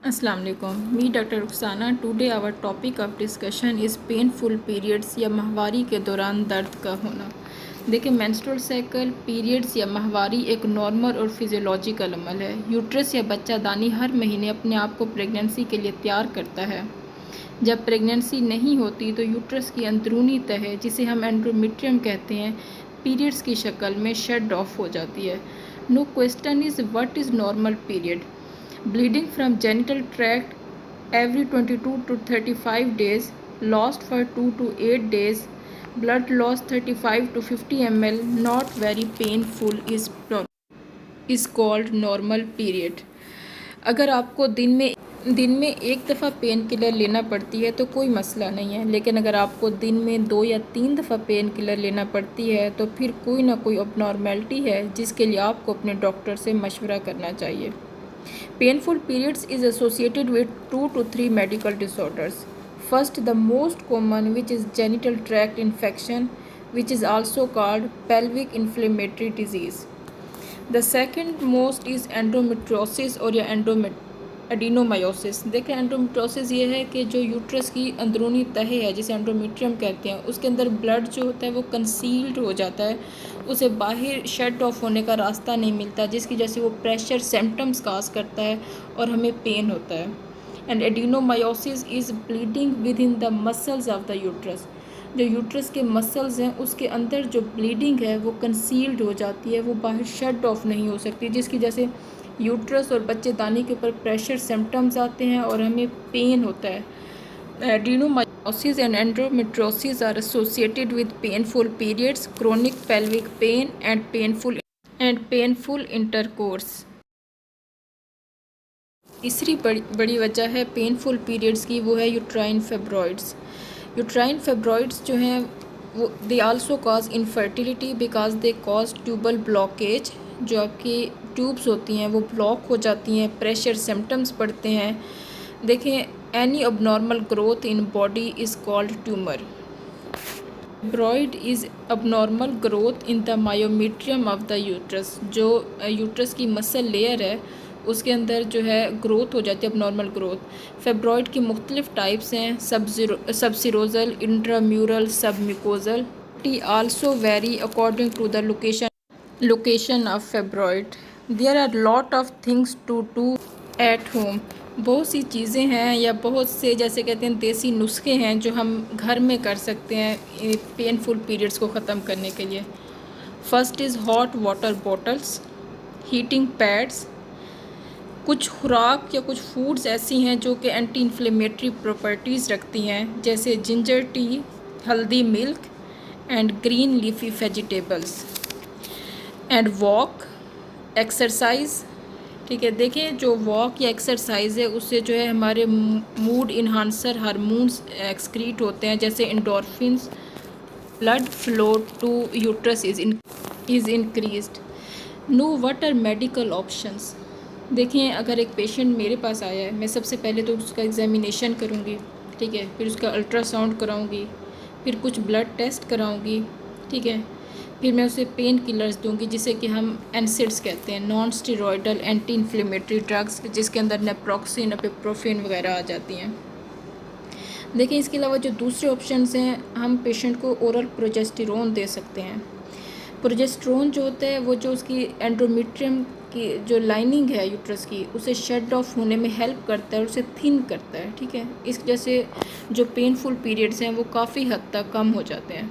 अस्सलाम वालेकुम, मी doctor Rukhsana. Today our topic of discussion is painful periods या माहवारी के दौरान दर्द का होना। देखिए, मेंस्ट्रुअल साइकिल, पीरियड्स या माहवारी एक नॉर्मल और फिजियोलॉजिकल अमल है। यूट्रस या बच्चादानी हर महीने अपने आप को प्रेगनेंसी के लिए तैयार करता है। जब प्रेगनेंसी नहीं होती तो यूट्रस की अंदरूनी तह, जिसे हम एंडोमेट्रियम कहते हैं, पीरियड्स की शक्ल में शट ऑफ हो जाती है। No question is what is normal period. Bleeding from genital tract every 22 to 35 days, lost for 2 to 8 days, blood loss 35 to 50 ml, not very painful is called normal period। अगर आपको दिन में एक दफ़ा pain killer लेना पड़ती है तो कोई मसला नहीं है, लेकिन अगर आपको दिन में 2 या 3 दफ़ा पेन किलर लेना पड़ती है तो फिर कोई ना कोई abnormality है जिसके लिए आपको अपने डॉक्टर से मशवरा करना चाहिए। Painful periods is associated with 2 to 3 medical disorders. First, the most common, which is genital tract infection, which is also called pelvic inflammatory disease. The second most is endometriosis or या adenomyosis. देखें, endometriosis ये है कि जो uterus की अंदरूनी तह है, जिसे एंडोमेट्रियम कहते हैं, उसके अंदर ब्लड जो होता है वो कंसील्ड हो जाता है, उसे बाहर शट ऑफ होने का रास्ता नहीं मिलता, जिसकी वजह से वो प्रेशर सिम्टम्स काज करता है और हमें पेन होता है। And adenomyosis is bleeding with in the muscles of the uterus. जो यूट्रस के मसल्स हैं उसके अंदर जो ब्लीडिंग है वो कंसील्ड हो जाती है, वो बाहर शट ऑफ नहीं हो सकती, जिसकी वजह से यूट्रस और बच्चेदानी के ऊपर प्रेशर सिम्टम्स आते हैं और हमें पेन होता है। Adenomyosis and endometriosis are associated with painful periods, chronic pelvic pain and painful intercourse. तीसरी बड़ी वजह है पेनफुल पीरियड्स की, वो है यूट्राइन फेब्रॉइड्स। यूट्राइन फेब्रॉइड्स जो हैं वो they also cause infertility because they cause tubal blockage. जो आपकी ट्यूब्स होती हैं वो ब्लॉक हो जाती हैं, प्रेशर सिम्टम्स पड़ते हैं। देखें, any abnormal growth in body is called tumour. Fibroid is abnormal growth in the myometrium of the uterus. जो यूट्रस की मसल लेयर है उसके अंदर जो है ग्रोथ हो जाती है, अबनॉर्मल ग्रोथ। फेब्रॉइड की मुख्तलिफ टाइप्स हैं, subserosal, intramural, submucosal. They also vary according to the location of fibroid. There are lot of things to do at home. बहुत सी चीज़ें हैं या बहुत से, जैसे कहते हैं, देसी नुस्खे हैं जो हम घर में कर सकते हैं पेनफुल पीरियड्स को ख़त्म करने के लिए। First is hot water bottles, heating pads. कुछ खुराक या कुछ फूड्स ऐसी हैं जो कि एंटी इन्फ्लेमेटरी प्रॉपर्टीज़ रखती हैं, जैसे जिंजर टी, हल्दी milk and green leafy vegetables. And walk, exercise. ठीक है, देखिए, जो वॉक या एक्सरसाइज है उससे जो है हमारे मूड इन्हांसर हार्मोन्स एक्सक्रीट होते हैं, जैसे endorphins. Blood flow to uterus is increased. No what are medical options. देखिए, अगर एक पेशेंट मेरे पास आया है, मैं सबसे पहले तो उसका एग्जामिनेशन करूँगी, ठीक है, फिर उसका अल्ट्रासाउंड कराऊँगी, फिर कुछ ब्लड टेस्ट कराऊँगी, ठीक है, फिर मैं उसे पेन किलर्स दूंगी, जिसे कि हम एनसिड्स कहते हैं, non steroidal anti inflammatory drugs, जिसके अंदर नेप्रोक्सिन, एपिप्रोफिन वगैरह आ जाती हैं। देखिए, इसके अलावा जो दूसरे ऑप्शंस हैं, हम पेशेंट को ओरल प्रोजेस्टेरोन दे सकते हैं। प्रोजेस्टेरोन जो होता है वो जो उसकी एंडोमेट्रियम की जो लाइनिंग है यूट्रस की, उसे शट ऑफ होने में हेल्प करता है और उसे थिन करता है, ठीक है। इस वजह से जो पेनफुल पीरियड्स हैं वो काफ़ी हद तक कम हो जाते हैं।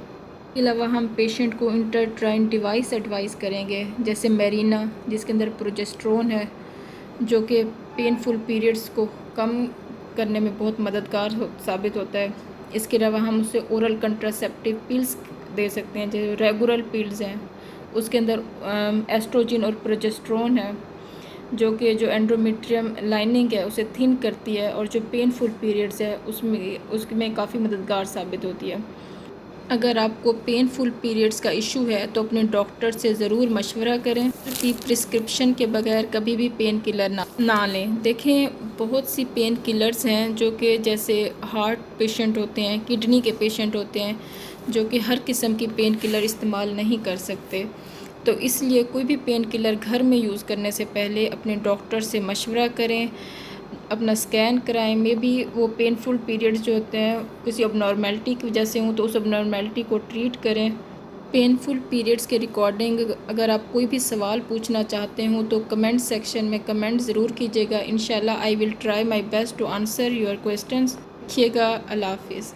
इसके अलावा हम पेशेंट को इंटरट्राइन डिवाइस एडवाइस करेंगे, जैसे मेरीना, जिसके अंदर प्रोजेस्टेरोन है, जो कि पेनफुल पीरियड्स को कम करने में बहुत मददगार साबित होता है। इसके अलावा हम उसे ओरल कंट्रासेप्टिव पिल्स दे सकते हैं, जो रेगुलर पिल्स हैं, उसके अंदर एस्ट्रोजन और प्रोजेस्टेरोन है, जो कि जो एंडोमेट्रियम लाइनिंग है उसे थिन करती है और जो पेनफुल पीरियड्स है उसमें काफ़ी मददगार साबित होती है। अगर आपको पेनफुल पीरियड्स का इशू है तो अपने डॉक्टर से ज़रूर मशवरा करें कि प्रिस्क्रिप्शन के बगैर कभी भी पेन किलर ना लें। देखें, बहुत सी पेन किलर्स हैं जो कि जैसे हार्ट पेशेंट होते हैं, किडनी के पेशेंट होते हैं, जो कि हर किस्म की पेन किलर इस्तेमाल नहीं कर सकते। तो इसलिए कोई भी पेन किलर घर में यूज़ करने से पहले अपने डॉक्टर से मशवरा करें। अपना स्कैन कराएं। मे बी वो पेनफुल पीरियड्स जो होते हैं किसी अबनॉर्मेलिटी की वजह से हों तो उस अबनॉर्मेलिटी को ट्रीट करें। पेनफुल पीरियड्स के रिकॉर्डिंग अगर आप कोई भी सवाल पूछना चाहते हो तो कमेंट सेक्शन में कमेंट ज़रूर कीजिएगा। इंशाल्लाह I will try my best to answer your questions. देखिएगा। अल्लाह हाफिज़।